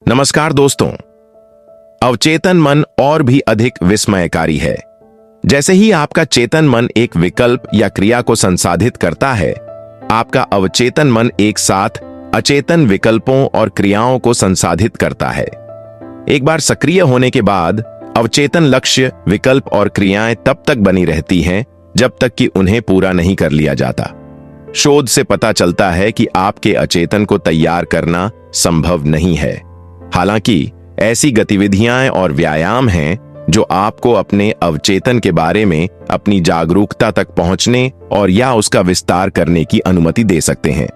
नमस्कार दोस्तों। अवचेतन मन और भी अधिक विस्मयकारी है। जैसे ही आपका चेतन मन एक विकल्प या क्रिया को संसाधित करता है, आपका अवचेतन मन एक साथ अचेतन विकल्पों और क्रियाओं को संसाधित करता है। एक बार सक्रिय होने के बाद अवचेतन लक्ष्य, विकल्प और क्रियाएं तब तक बनी रहती हैं जब तक कि उन्हें पूरा नहीं कर लिया जाता। शोध से पता चलता है कि आपके अचेतन को तैयार करना संभव नहीं है। हालांकि ऐसी गतिविधियां और व्यायाम हैं जो आपको अपने अवचेतन के बारे में अपनी जागरूकता तक पहुंचने और या उसका विस्तार करने की अनुमति दे सकते हैं।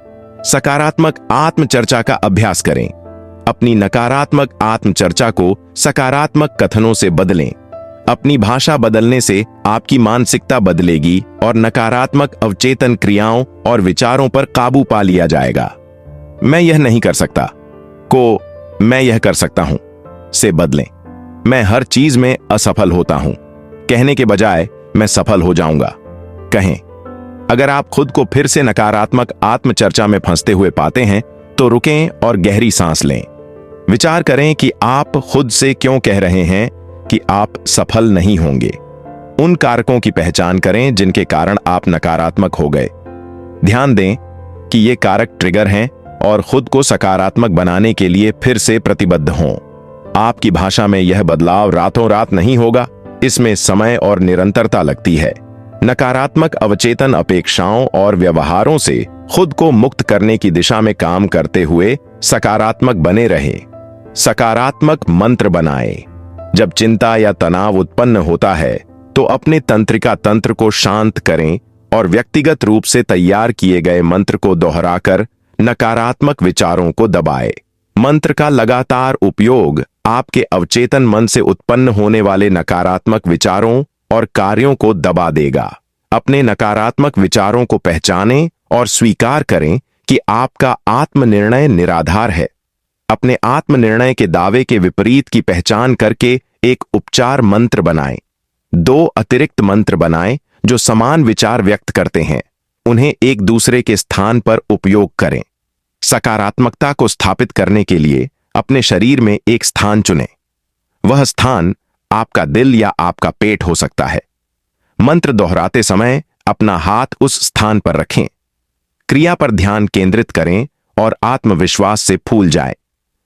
सकारात्मक आत्मचर्चा का अभ्यास करें। अपनी नकारात्मक आत्मचर्चा को सकारात्मक कथनों से बदलें। अपनी भाषा बदलने से आपकी मानसिकता बदलेगी और नकारात्मक अवचेतन क्रियाओं और विचारों पर काबू पा लिया जाएगा। मैं यह नहीं कर सकता को मैं यह कर सकता हूं से बदलें। मैं हर चीज में असफल होता हूं कहने के बजाय मैं सफल हो जाऊंगा कहें। अगर आप खुद को फिर से नकारात्मक आत्मचर्चा में फंसते हुए पाते हैं तो रुकें और गहरी सांस लें। विचार करें कि आप खुद से क्यों कह रहे हैं कि आप सफल नहीं होंगे। उन कारकों की पहचान करें जिनके कारण आप नकारात्मक हो गए। ध्यान दें कि ये कारक ट्रिगर हैं और खुद को सकारात्मक बनाने के लिए फिर से प्रतिबद्ध हों। आपकी भाषा में यह बदलाव रातों रात नहीं होगा, इसमें समय और निरंतरता लगती है। नकारात्मक अवचेतन अपेक्षाओं और व्यवहारों से खुद को मुक्त करने की दिशा में काम करते हुए सकारात्मक बने रहे। सकारात्मक मंत्र बनाएं। जब चिंता या तनाव उत्पन्न होता है तो अपने तंत्रिका तंत्र को शांत करें और व्यक्तिगत रूप से तैयार किए गए मंत्र को दोहराकर नकारात्मक विचारों को दबाएं। मंत्र का लगातार उपयोग आपके अवचेतन मन से उत्पन्न होने वाले नकारात्मक विचारों और कार्यों को दबा देगा। अपने नकारात्मक विचारों को पहचानें और स्वीकार करें कि आपका आत्मनिर्णय निराधार है। अपने आत्मनिर्णय के दावे के विपरीत की पहचान करके एक उपचार मंत्र बनाएं। 2 अतिरिक्त मंत्र बनाएं जो समान विचार व्यक्त करते हैं। उन्हें एक दूसरे के स्थान पर उपयोग करें। सकारात्मकता को स्थापित करने के लिए अपने शरीर में एक स्थान चुनें। वह स्थान आपका दिल या आपका पेट हो सकता है। मंत्र दोहराते समय अपना हाथ उस स्थान पर रखें। क्रिया पर ध्यान केंद्रित करें और आत्मविश्वास से फूल जाएं।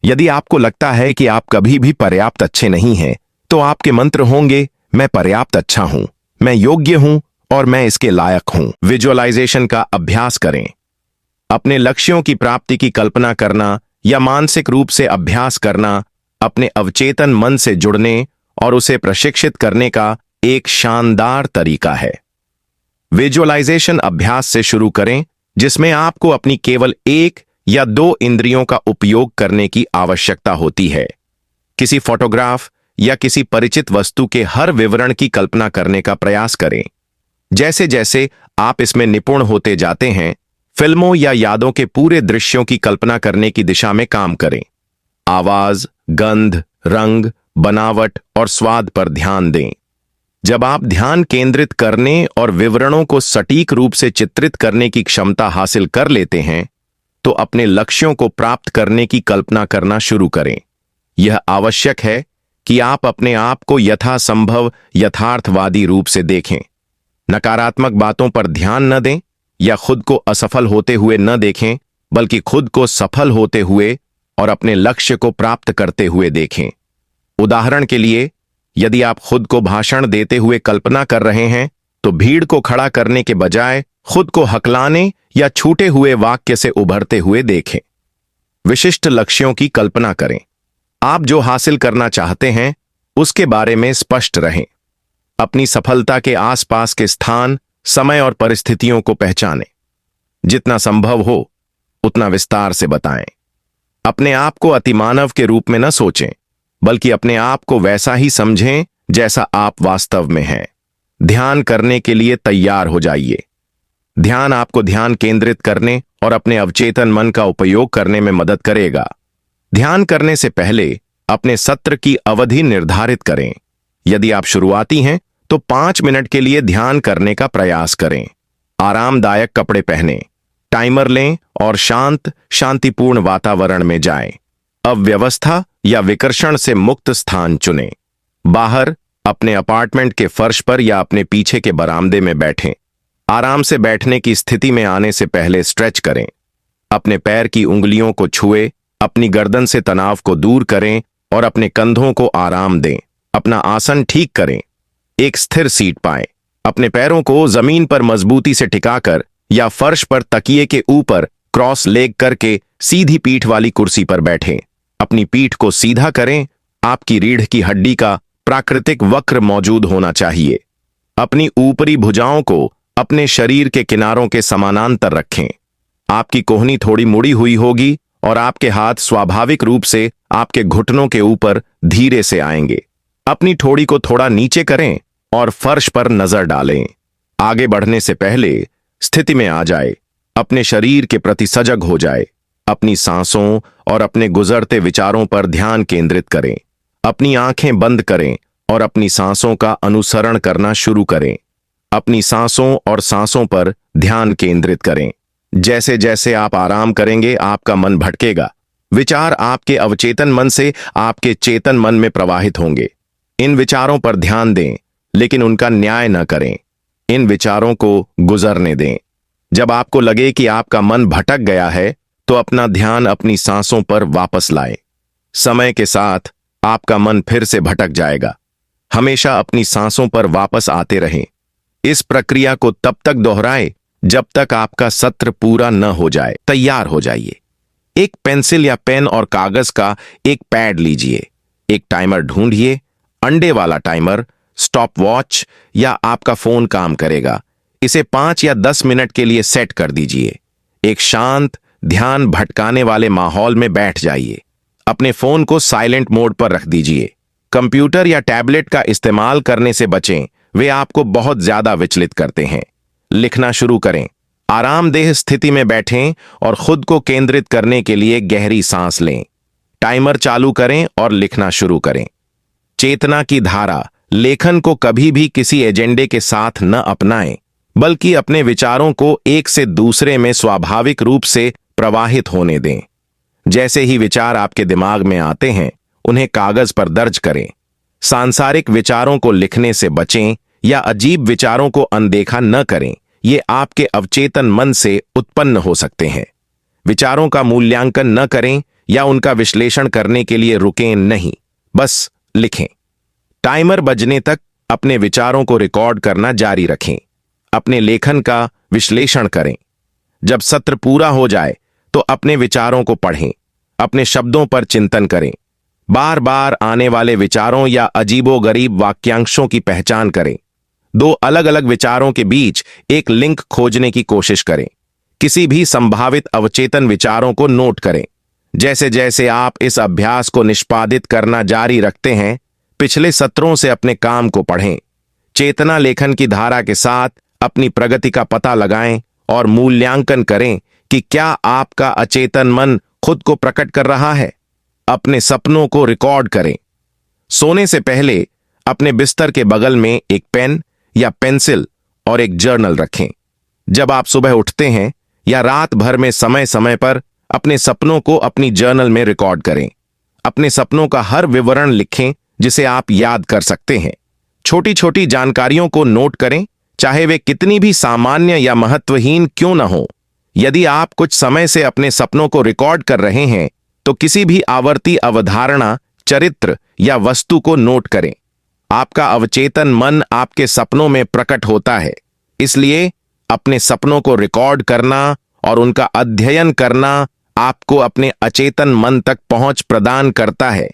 यदि आपको लगता है कि आप कभी भी पर्याप्त अच्छे नहीं हैं, तो आपके मंत्र होंगे, मैं पर्याप्त अच्छा हूं, मैं योग्य हूं और मैं इसके लायक हूं। विजुअलाइजेशन का अभ्यास करें। अपने लक्ष्यों की प्राप्ति की कल्पना करना या मानसिक रूप से अभ्यास करना अपने अवचेतन मन से जुड़ने और उसे प्रशिक्षित करने का एक शानदार तरीका है। विजुअलाइजेशन अभ्यास से शुरू करें जिसमें आपको अपनी केवल 1 या 2 इंद्रियों का उपयोग करने की आवश्यकता होती है। किसी फोटोग्राफ या किसी परिचित वस्तु के हर विवरण की कल्पना करने का प्रयास करें। जैसे जैसे आप इसमें निपुण होते जाते हैं, फिल्मों या यादों के पूरे दृश्यों की कल्पना करने की दिशा में काम करें। आवाज, गंध, रंग, बनावट और स्वाद पर ध्यान दें। जब आप ध्यान केंद्रित करने और विवरणों को सटीक रूप से चित्रित करने की क्षमता हासिल कर लेते हैं, तो अपने लक्ष्यों को प्राप्त करने की कल्पना करना शुरू करें। यह आवश्यक है कि आप अपने आप को यथासंभव यथार्थवादी रूप से देखें। नकारात्मक बातों पर ध्यान न दें या खुद को असफल होते हुए न देखें, बल्कि खुद को सफल होते हुए और अपने लक्ष्य को प्राप्त करते हुए देखें। उदाहरण के लिए, यदि आप खुद को भाषण देते हुए कल्पना कर रहे हैं, तो भीड़ को खड़ा करने के बजाय खुद को हकलाने या छूटे हुए वाक्य से उभरते हुए देखें। विशिष्ट लक्ष्यों की कल्पना करें। आप जो हासिल करना चाहते हैं उसके बारे में स्पष्ट रहें। अपनी सफलता के आसपास के स्थान, समय और परिस्थितियों को पहचानें। जितना संभव हो उतना विस्तार से बताएं। अपने आप को अतिमानव के रूप में न सोचें, बल्कि अपने आप को वैसा ही समझें जैसा आप वास्तव में हैं। ध्यान करने के लिए तैयार हो जाइए। ध्यान आपको ध्यान केंद्रित करने और अपने अवचेतन मन का उपयोग करने में मदद करेगा। ध्यान करने से पहले अपने सत्र की अवधि निर्धारित करें। यदि आप शुरुआती हैं तो 5 मिनट के लिए ध्यान करने का प्रयास करें। आरामदायक कपड़े पहनें, टाइमर लें और शांतिपूर्ण वातावरण में जाएं। अव्यवस्था या विकर्षण से मुक्त स्थान चुनें। बाहर अपने अपार्टमेंट के फर्श पर या अपने पीछे के बरामदे में बैठें। आराम से बैठने की स्थिति में आने से पहले स्ट्रेच करें। अपने पैर की उंगलियों को छुए, अपनी गर्दन से तनाव को दूर करें और अपने कंधों को आराम दें। अपना आसन ठीक करें। एक स्थिर सीट पाएं। अपने पैरों को जमीन पर मजबूती से टिकाकर या फर्श पर तकिए के ऊपर क्रॉस लेग करके सीधी पीठ वाली कुर्सी पर बैठें। अपनी पीठ को सीधा करें। आपकी रीढ़ की हड्डी का प्राकृतिक वक्र मौजूद होना चाहिए। अपनी ऊपरी भुजाओं को अपने शरीर के किनारों के समानांतर रखें। आपकी कोहनी थोड़ी मुड़ी हुई होगी और आपके हाथ स्वाभाविक रूप से आपके घुटनों के ऊपर धीरे से आएंगे। अपनी ठोड़ी को थोड़ा नीचे करें और फर्श पर नजर डालें। आगे बढ़ने से पहले स्थिति में आ जाए। अपने शरीर के प्रति सजग हो जाए। अपनी सांसों और अपने गुजरते विचारों पर ध्यान केंद्रित करें। अपनी आंखें बंद करें और अपनी सांसों का अनुसरण करना शुरू करें। अपनी सांसों और सांसों पर ध्यान केंद्रित करें। जैसे जैसे आप आराम करेंगे आपका मन भटकेगा। विचार आपके अवचेतन मन से आपके चेतन मन में प्रवाहित होंगे। इन विचारों पर ध्यान दें, लेकिन उनका न्याय न करें। इन विचारों को गुजरने दें। जब आपको लगे कि आपका मन भटक गया है, तो अपना ध्यान अपनी सांसों पर वापस लाएं। समय के साथ आपका मन फिर से भटक जाएगा। हमेशा अपनी सांसों पर वापस आते रहें। इस प्रक्रिया को तब तक दोहराएं जब तक आपका सत्र पूरा न हो जाए। तैयार हो जाइए। एक पेंसिल या पेन और कागज का एक पैड लीजिए। एक टाइमर ढूंढिए। अंडे वाला टाइमर, स्टॉप वॉच या आपका फोन काम करेगा। इसे 5 या 10 मिनट के लिए सेट कर दीजिए। एक शांत, ध्यान भटकाने वाले माहौल में बैठ जाइए। अपने फोन को साइलेंट मोड पर रख दीजिए। कंप्यूटर या टैबलेट का इस्तेमाल करने से बचें, वे आपको बहुत ज्यादा विचलित करते हैं। लिखना शुरू करें। आरामदेह स्थिति में बैठें और खुद को केंद्रित करने के लिए गहरी सांस लें। टाइमर चालू करें और लिखना शुरू करें। चेतना की धारा। लेखन को कभी भी किसी एजेंडे के साथ न अपनाएं, बल्कि अपने विचारों को एक से दूसरे में स्वाभाविक रूप से प्रवाहित होने दें। जैसे ही विचार आपके दिमाग में आते हैं, उन्हें कागज पर दर्ज करें। सांसारिक विचारों को लिखने से बचें या अजीब विचारों को अनदेखा न करें। ये आपके अवचेतन मन से उत्पन्न हो सकते हैं। विचारों का मूल्यांकन न करें या उनका विश्लेषण करने के लिए रुकें नहीं, बस लिखें। टाइमर बजने तक अपने विचारों को रिकॉर्ड करना जारी रखें। अपने लेखन का विश्लेषण करें। जब सत्र पूरा हो जाए तो अपने विचारों को पढ़ें। अपने शब्दों पर चिंतन करें। बार बार आने वाले विचारों या अजीबोगरीब वाक्यांशों की पहचान करें। 2 अलग अलग विचारों के बीच एक लिंक खोजने की कोशिश करें। किसी भी संभावित अवचेतन विचारों को नोट करें। जैसे जैसे आप इस अभ्यास को निष्पादित करना जारी रखते हैं, पिछले सत्रों से अपने काम को पढ़ें। चेतना लेखन की धारा के साथ अपनी प्रगति का पता लगाएं और मूल्यांकन करें कि क्या आपका अचेतन मन खुद को प्रकट कर रहा है। अपने सपनों को रिकॉर्ड करें। सोने से पहले अपने बिस्तर के बगल में एक पेन या पेंसिल और एक जर्नल रखें। जब आप सुबह उठते हैं या रात भर में समय समय पर अपने सपनों को अपनी जर्नल में रिकॉर्ड करें। अपने सपनों का हर विवरण लिखें जिसे आप याद कर सकते हैं। छोटी छोटी जानकारियों को नोट करें, चाहे वे कितनी भी सामान्य या महत्वहीन क्यों न हो। यदि आप कुछ समय से अपने सपनों को रिकॉर्ड कर रहे हैं, तो किसी भी आवर्ती अवधारणा, चरित्र या वस्तु को नोट करें। आपका अवचेतन मन आपके सपनों में प्रकट होता है, इसलिए अपने सपनों को रिकॉर्ड करना और उनका अध्ययन करना आपको अपने अचेतन मन तक पहुंच प्रदान करता है।